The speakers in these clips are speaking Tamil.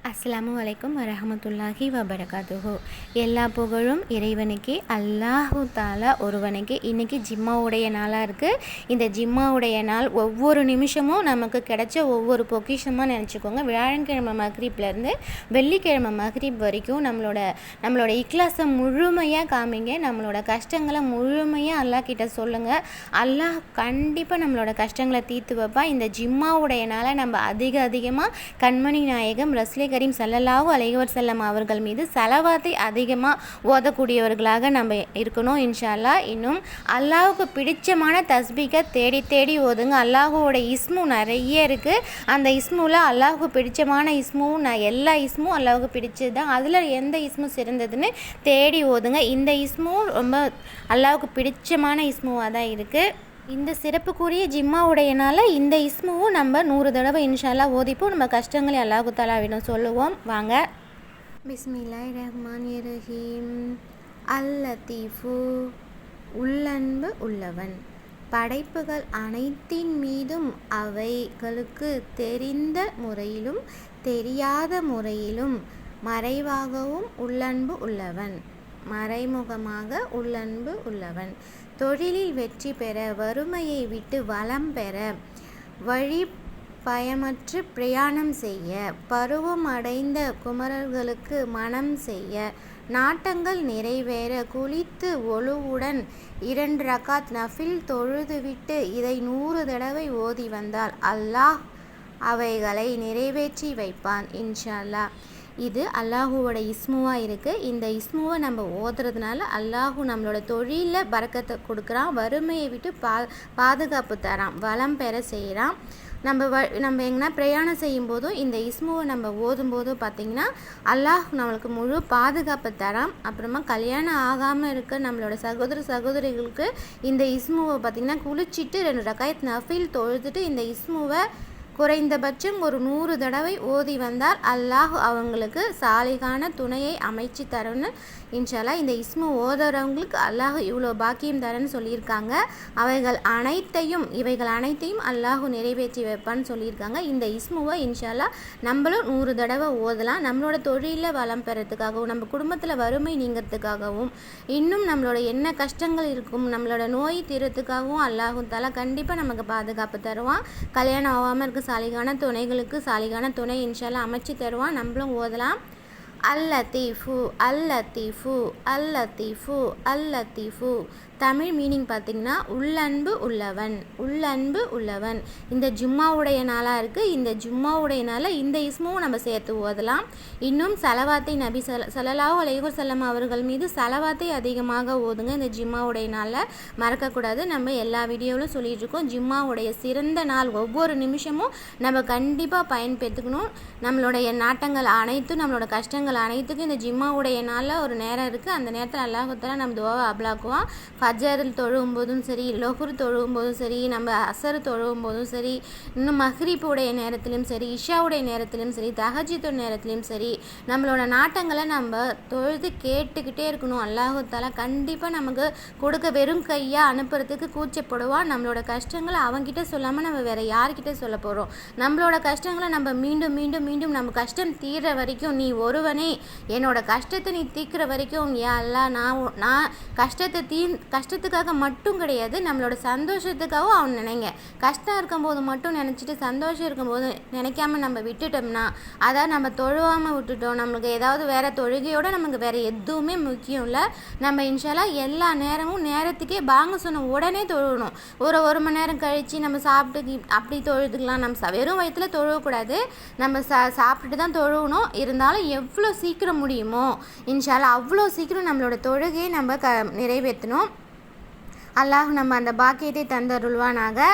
அஸ்ஸலாமு அலைக்கும் வரஹமத்துல்லாஹி வபரகாத்துஹு. எல்லா புகழும் இறைவனுக்கு, அல்லாஹு தாலா ஒருவனுக்கு. இன்றைக்கி ஜிம்மாவுடைய நாளாக இருக்குது. இந்த ஜிம்மாவுடைய நாள் ஒவ்வொரு நிமிஷமும் நமக்கு கிடைச்ச ஒவ்வொரு பொக்கிஷமாக நினச்சிக்கோங்க. வியாழக்கிழமை மக்ரிப்லேருந்து வெள்ளிக்கிழமை மக்ரிப் வரைக்கும் நம்மளோட இக்லாஸை முழுமையாக காமிங்க. நம்மளோட கஷ்டங்களை முழுமையாக அல்லாஹ் கிட்ட சொல்லுங்கள். அல்லாஹ் கண்டிப்பாக நம்மளோட கஷ்டங்களை தீர்த்து வைப்பான். இந்த ஜிம்மாவுடைய நாளை நம்ம அதிகமாக கண்மணி நாயகம் ரஸ்லே கரீம் ஸல்லல்லாஹு அலைஹி வஸல்லம் அவர்கள் மீது ஸலவாத்தை அதிகமாக ஓதக்கூடியவர்களாக நம்ம இருக்கணும் இன்ஷா அல்லாஹ். இன்னும் அல்லாஹுக்கு பிடிச்சமான தஸ்பீகை தேடி ஓதுங்க. அல்லாஹுவோட இஸ்மு நிறைய இருக்குது. அந்த இஸ்முவில் அல்லாஹுக்கு பிடிச்சமான இஸ்மும் எல்லா இஸ்மும் அல்லாஹுக்கு பிடிச்சது தான். அதில் எந்த இஸ்மு சிறந்ததுன்னு தேடி ஓதுங்க. இந்த இஸ்மும் ரொம்ப அல்லாஹுக்கு பிடிச்சமான இஸ்முவாக தான் இருக்குது. இந்த சிறப்புக்குரிய ஜிம்மாவுடையனால இந்த இஸ்முவும் நம்ம 100 தடவை இன்ஷால்லா ஓதிப்போம். நம்ம கஷ்டங்களை அல்லாஹு தஆலாவிடம் சொல்லுவோம். வாங்க. பிஸ்மில்லாஹிர் ரஹ்மானிர் ரஹீம். அல் லத்தீஃபு, உள்ளன்பு உள்ளவன். படைப்புகள் அனைத்தின் மீதும் அவைகளுக்கு தெரிந்த முறையிலும் தெரியாத முறையிலும் மறைவாகவும் உள்ளன்பு உள்ளவன், மறைமுகமாக உள்ளன்பு உள்ளவன். தொழிலில் வெற்றி பெற, வறுமையை விட்டு வளம் பெற, வழி பயமற்று பிரயாணம் செய்ய, பருவம் அடைந்த குமரர்களுக்கு மனம் செய்ய, நாட்டங்கள் நிறைவேற, குளித்து ஒழுவுடன் 2 ரகாத் நஃபில் தொழுதுவிட்டு இதை 100 தடவை ஓதி வந்தால் அல்லாஹ் அவைகளை நிறைவேற்றி வைப்பான் இன்ஷா அல்லாஹ். இது அல்லாஹுவோட இஸ்முவாக இருக்குது. இந்த இஸ்முவை நம்ம ஓதுறதுனால அல்லாஹு நம்மளோட தொழிலில் பரக்கத்தை கொடுக்குறான், வறுமையை விட்டு பாதுகாப்பு தரான், வளம் பெற செய்கிறான். நம்ம எங்கன்னா பிரயாணம் செய்யும்போதும் இந்த இஸ்முவை நம்ம ஓதும்போதும் பார்த்திங்கன்னா அல்லாஹ் நம்மளுக்கு முழு பாதுகாப்பு தரான். அப்புறமா கல்யாணம் ஆகாமல் இருக்க நம்மளோட சகோதரிகளுக்கு இந்த இஸ்முவை பார்த்திங்கன்னா குளிச்சுட்டு 2 ரகாயத் நஃபில் தொழுதுட்டு இந்த இஸ்முவை குறைந்தபட்சம் ஒரு 100 தடவை ஓதி வந்தால் அல்லாஹ் அவங்களுக்கு சாலிகான துணையை அமைச்சு தரணும்னு இன்ஷால்லா. இந்த இஸ்மு ஓதுறவங்களுக்கு அல்லாஹ் இவ்வளோ பாக்கியம் தரேன்னு சொல்லியிருக்காங்க. இவைகள் அனைத்தையும் அல்லாஹ் நிறைவேற்றி வைப்பான்னு சொல்லியிருக்காங்க. இந்த இஸ்முவை இன்ஷால்லா நம்மளும் 100 தடவை ஓதலாம். நம்மளோட தொழிலில் வளம் பெறத்துக்காகவும், நம்ம குடும்பத்தில் வறுமை நீங்கிறதுக்காகவும், இன்னும் நம்மளோட என்ன கஷ்டங்கள் இருக்கும் நம்மளோட நோய் தீரத்துக்காகவும் அல்லாஹு தஆலா கண்டிப்பாக நமக்கு பாதுகாப்பு தருவான். கல்யாணம் ஆகாமல் இருக்க சாலிகான துணைகளுக்கு சாலிகான துணை இன்ஷால்லா அமைச்சு தருவான். நம்மளும் ஓதலாம். அல் லத்தீஃபு, அல் லத்தீஃபு, அல் லத்தீஃபு, அல் லத்தீஃபு. தமிழ் மீனிங் பார்த்திங்கன்னா உள்ளன்பு உள்ளவன், உள்ளன்பு உள்ளவன். இந்த ஜும்மாவுடைய நாளாக இருக்குது. இந்த ஜும்மாவுடைய நாளில் இந்த இஸ்முவும் நம்ம சேர்த்து ஓதலாம். இன்னும் ஸலவாத்தை நபி ஸல்லல்லாஹு அலைஹி வஸல்லம் அவர்கள் மீது ஸலவாத்தை அதிகமாக ஓதுங்க. இந்த ஜும்மாவுடைய நாளில் மறக்கக்கூடாது. நம்ம எல்லா வீடியோவிலும் சொல்லிகிட்டு இருக்கோம். ஜும்மாவுடைய சிறந்த நாள், ஒவ்வொரு நிமிஷமும் நம்ம கண்டிப்பாக பயன்படுத்திக்கணும். நம்மளுடைய நாட்டங்கள் அனைத்தும், நம்மளோட கஷ்டங்கள் அனைத்துக்கும் இந்த ஜும்மாவுடைய நாளில் ஒரு நேரம் இருக்குது. அந்த நேரத்தில் அல்லாஹ் தஆலா நம்ம துஆவை அப்லாக்குவான். ஃபஜ்ர் தொழுவும் போதும் சரி, லொஹர் தொழுவும் போதும் சரி, நம்ம அசர் தொழுவும் போதும் சரி, இன்னும் மஹ்ரிபுடைய நேரத்திலும் சரி, இஷாவுடைய நேரத்திலும் சரி, தஹஜ்ஜுத் நேரத்திலும் சரி, நம்மளோட நாட்டங்களை நம்ம தொழுது கேட்டுக்கிட்டே இருக்கணும். அல்லாஹ் தஆலா கண்டிப்பாக நமக்கு கொடுக்க வெறும் கையாக அனுப்புறதுக்கு கூச்சப்படுவான். நம்மளோட கஷ்டங்களை அவங்ககிட்ட சொல்லாமல் நம்ம வேறு யார்கிட்ட சொல்ல போகிறோம்? நம்மளோட கஷ்டங்களை நம்ம மீண்டும் மீண்டும் மீண்டும் நம்ம கஷ்டம் தீர்ற வரைக்கும், நீ ஒருவனே என்னோட கஷ்டத்தை நீ தீர்க்கிற வரைக்கும் யா அல்லாஹ், நான் கஷ்டத்துக்காக மட்டும் கிடையாது, நம்மளோட சந்தோஷத்துக்காகவும் அவன் நினைங்க. கஷ்டம் இருக்கும்போது மட்டும் நினச்சிட்டு சந்தோஷம் இருக்கும்போது நினைக்காம நம்ம விட்டுட்டோம்னா, அதாவது நம்ம தொழுவாமல் விட்டுட்டோம், நம்மளுக்கு ஏதாவது வேறு தொழுகையோடு நமக்கு வேறு எதுவுமே முக்கியம் இல்லை. நம்ம இன்ஷால்லா எல்லா நேரமும் நேரத்துக்கே பாங்க சொன்ன உடனே தொழுகணும். ஒரு மணி நேரம் கழித்து நம்ம சாப்பிட்டு அப்படி தொழுதுக்கலாம். நம்ம வெறும் வயிற்றில் தொழுவக்கூடாது, நம்ம சாப்பிட்டுட்டு தான் தொழுகணும். இருந்தாலும் எவ்வளோ சீக்கிரம் முடியுமோ இன்ஷால்லா அவ்வளோ சீக்கிரம் நம்மளோட தொழுகையை நம்ம நிறைவேற்றணும். அல்லாஹ் நம்ம அந்த பாக்கியத்தை தந்தருள்வானாக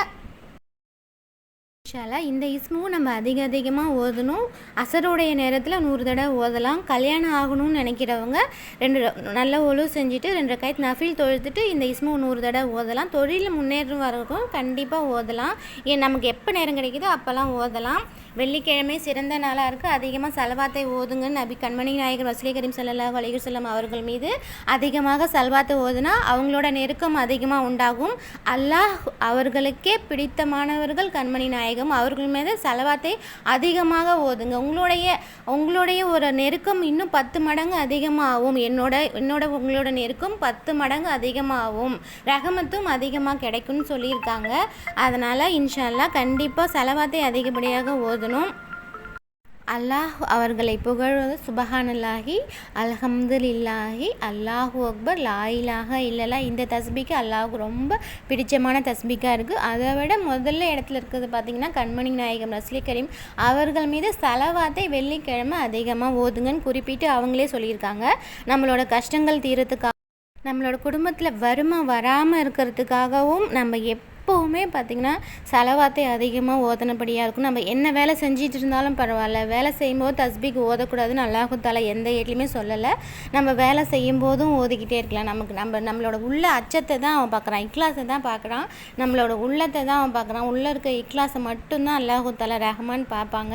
இன்ஷால்லா. இந்த இஸ்முவும் நம்ம அதிகமாக ஓதணும். அசருடைய நேரத்தில் 100 தடவை ஓதலாம். கல்யாணம் ஆகணும்னு நினைக்கிறவங்க 2 நல்ல ஒழு செஞ்சுட்டு 2 ரகாயத் நஃபில் தொழுதுட்டு இந்த இஸ்முவை 100 தடவை ஓதலாம். தொழிலில் முன்னேறும் வரைக்கும் கண்டிப்பாக ஓதலாம். நமக்கு எப்போ நேரம் கிடைக்குதோ அப்போல்லாம் ஓதலாம். வெள்ளிக்கிழமை சிறந்த நாளாக இருக்குது. அதிகமாக ஸலவாத்தை ஓதுங்கன்னு நபி கண்மணி நாயகர் ரசூலே கரீம் ஸல்லல்லாஹு அலைஹி வஸல்லம் அவர்கள் மீது அதிகமாக ஸலவாத்தை ஓதுனா அவங்களோட நெருக்கம் அதிகமாக உண்டாகும். அல்லாஹ் அவர்களுக்கே பிடித்தமானவர்கள் கண்மணி நாயகம் வேண்டும். அவர்கள் மீது ஸலவாத்தை அதிகமாக ஓதுங்க. உங்களுடைய ஒரு நெருக்கம் இன்னும் 10 மடங்கு அதிகமாகும். உங்களோட நெருக்கம் 10 மடங்கு அதிகமாகும், ரஹமத்தும் அதிகமாக கிடைக்கும்னு சொல்லியிருக்காங்க. அதனால் இன்ஷா அல்லாஹ் கண்டிப்பாக ஸலவாத்தை அதிகப்படியாக ஓதணும். அல்லாஹ் அவர்களை புகழ்வது சுபஹானல்லாஹி அல்ஹம்துலில்லாஹி அல்லாஹு அக்பர் லா இலாஹா இல்லல்லா. இந்த தஸ்பீக்கு அல்லாஹுக்கு ரொம்ப பிடிச்சமான தஸ்பீக்காக இருக்குது. அதை விட முதல்ல இடத்துல இருக்கிறது பார்த்திங்கன்னா கண்மணி நாயகம் ரஸ்லி கரீம் அவர்கள் மீது ஸலவாத்தை வெள்ளிக்கிழமை அதிகமாக ஓதுங்கன்னு குறிப்பிட்டு அவங்களே சொல்லியிருக்காங்க. நம்மளோட கஷ்டங்கள் தீரத்துக்காக, நம்மளோட குடும்பத்தில் வறுமை வராமல் இருக்கிறதுக்காகவும் நம்ம எப்போவுமே பார்த்திங்கன்னா ஸலவாத்தை அதிகமாக ஓதனபடியாக இருக்கும். நம்ம என்ன வேலை செஞ்சிட்டு இருந்தாலும் பரவாயில்ல, வேலை செய்யும்போது தஸ்பீக் ஓதக்கூடாதுன்னு அல்லாஹு தஆலா எந்த ஏட்லையுமே சொல்லலை. நம்ம வேலை செய்யும்போதும் ஓதிக்கிட்டே இருக்கலாம். நம்மளோட உள்ள அச்சத்தை தான் அவன் பார்க்குறான், இக்லாஸை தான் பார்க்குறான், நம்மளோட உள்ளத்தை தான் அவன் பார்க்குறான். உள்ளே இருக்க இக்லாஸை மட்டும்தான் அல்லாஹு தஆலா ரஹ்மான் பார்ப்பாங்க.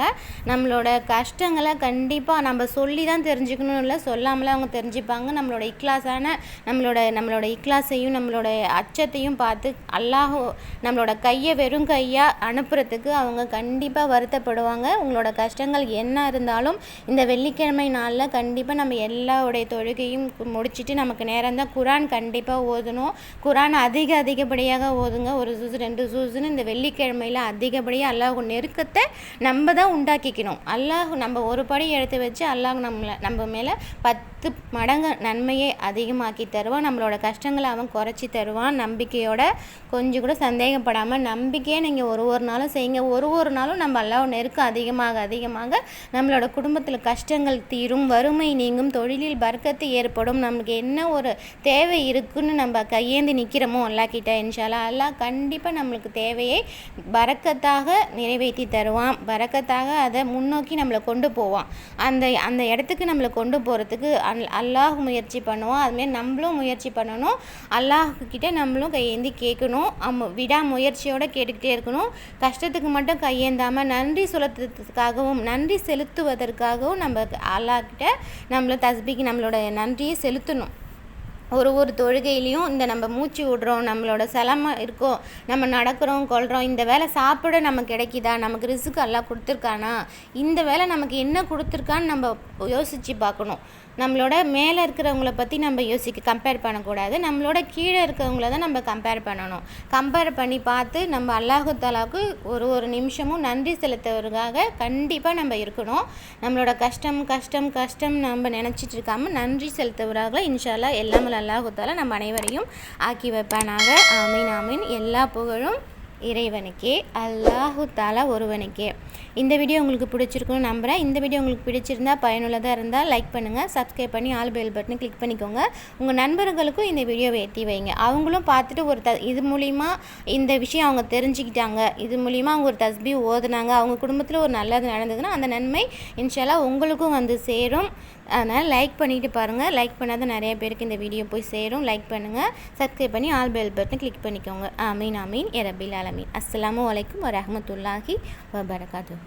நம்மளோட கஷ்டங்களை கண்டிப்பாக நம்ம சொல்லி தான் தெரிஞ்சுக்கணும் இல்லை, சொல்லாமலே அவங்க தெரிஞ்சுப்பாங்க. நம்மளோட இக்லாஸான நம்மளோட இக்லாஸையும் நம்மளோட அச்சத்தையும் பார்த்து அல்லாஹ் நம்மளோட கையை வெறும் கையாக அனுப்புறதுக்கு அவங்க கண்டிப்பாக வருத்தப்படுவாங்க. உங்களோட கஷ்டங்கள் என்ன இருந்தாலும் இந்த வெள்ளிக்கிழமை நாளில் கண்டிப்பாக நம்ம எல்லாருடைய தொழுகையும் முடிச்சுட்டு நமக்கு நேரம் தான் குரான் கண்டிப்பாக ஓதணும். குரான் அதிகப்படியாக ஓதுங்க. 1 ஜூஸ் 2 ஜூஸ்ன்னு இந்த வெள்ளிக்கிழமையில் அதிகப்படியாக அல்லாஹ் நெருக்கத்தை நம்ம தான் உண்டாக்கிக்கணும். அல்லாஹ் நம்ம ஒரு படி எடுத்து வச்சு அல்லாஹ் நம்ம மேலே 10 மடங்கு நன்மையை அதிகமாக்கி தருவான். நம்மளோட கஷ்டங்களை அவன் குறைச்சி தருவான். நம்பிக்கையோட கொஞ்சம் கூட சந்தேகப்படாமல் நம்பிக்கையே நீங்கள் ஒரு நாளும் செய்யுங்க. ஒரு நாளும் நம்ம அல்லாஹ் நெருக்கம் அதிகமாக நம்மளோட குடும்பத்தில் கஷ்டங்கள் தீரும், வறுமை நீங்கும், தொழிலில் பர்க்கத்து ஏற்படும். நமக்கு என்ன ஒரு தேவை இருக்குன்னு நம்ம கையேந்தி நிற்கிறோமோ அல்லாஹ் கிட்ட இன்ஷா அல்லாஹ் அல்லாஹ் கண்டிப்பாக நம்மளுக்கு தேவையை பரக்கத்தாக நிறைவேற்றி தருவான். பரக்கத்தாக அதை முன்னோக்கி நம்மளை கொண்டு போவான். அந்த இடத்துக்கு நம்மளை கொண்டு போகிறதுக்கு அல்லாஹ் முயற்சி பண்ணுவோம். அதுமாரி நம்மளும் முயற்சி பண்ணணும். அல்லாஹ்கிட்ட நம்மளும் கையேந்தி கேட்கணும். விடாமுயற்சியோடு கேட்டுக்கிட்டே இருக்கணும். கஷ்டத்துக்கு மட்டும் கையேந்தாமல் நன்றி செலுத்துவதற்காகவும் நம்ம அல்லாஹ்கிட்ட நம்மள தஸ்பீக்கு நம்மளோட நன்றியை செலுத்தணும். ஒரு தொழுகையிலையும் இந்த நம்ம மூச்சு விடுறோம், நம்மளோட சிலமை இருக்கோம், நம்ம நடக்கிறோம் கொள்கிறோம், இந்த வேலை சாப்பிட நமக்கு கிடைக்குதா, நமக்கு ரிஸ்க் எல்லாம் கொடுத்துருக்கானா, இந்த வேலை நமக்கு என்ன கொடுத்துருக்கான்னு நம்ம யோசித்து பார்க்கணும். நம்மளோட மேலே இருக்கிறவங்கள பற்றி நம்ம கம்பேர் பண்ணக்கூடாது. நம்மளோட கீழே இருக்கிறவங்கள தான் நம்ம கம்பேர் பண்ணணும். கம்பேர் பண்ணி பார்த்து நம்ம அல்லாஹு தஆலாவுக்கு ஒரு நிமிஷமும் நன்றி செலுத்துவதற்காக கண்டிப்பாக நம்ம இருக்கணும். நம்மளோட கஷ்டம் நம்ம நினச்சிட்டு இருக்காமல் நன்றி செலுத்துவதாக இன்ஷா அல்லாஹ் எல்லாமே அல்லாஹு தஆலா நம்ம அனைவரையும் ஆக்கி வைப்பானாக. ஆமீன் ஆமீன். எல்லா புகழும் இறைவனுக்கே, அல்லாஹு தஆலா ஒருவனுக்கே. இந்த வீடியோ உங்களுக்கு பிடிச்சிருக்குன்னு நம்புகிறேன். இந்த வீடியோ உங்களுக்கு பிடிச்சிருந்தா பயனுள்ளதாக இருந்தால் லைக் பண்ணுங்கள், சப்ஸ்கிரைப் பண்ணி ஆல் பெல் பட்டனை கிளிக் பண்ணிக்கோங்க. உங்கள் நண்பர்களுக்கும் இந்த வீடியோவை ஏற்றி வைங்க. அவங்களும் பார்த்துட்டு இது மூலிமா இந்த விஷயம் அவங்க தெரிஞ்சுக்கிட்டாங்க, இது மூலிமா அவங்க ஒரு தஸ்பீ ஓதுனாங்க, அவங்க குடும்பத்தில் ஒரு நல்லது நடந்ததுன்னா அந்த நன்மை இன்ஷா அல்லாஹ் உங்களுக்கும் வந்து சேரும். அதனால் லைக் பண்ணிவிட்டு பாருங்கள். லைக் பண்ணாத நிறைய பேருக்கு இந்த வீடியோ போய் சேரும். லைக் பண்ணுங்கள், சப்ஸ்கிரைப் பண்ணி ஆல் பெல் பட்டனை கிளிக் பண்ணிக்கோங்க. ஆமீன் ஆமீன் யா ரப்பில் ஆலமீன். அஸ்ஸலாமு அலைக்கும் வரஹ்மத்துல்லாஹி வபரகாத்துஹு.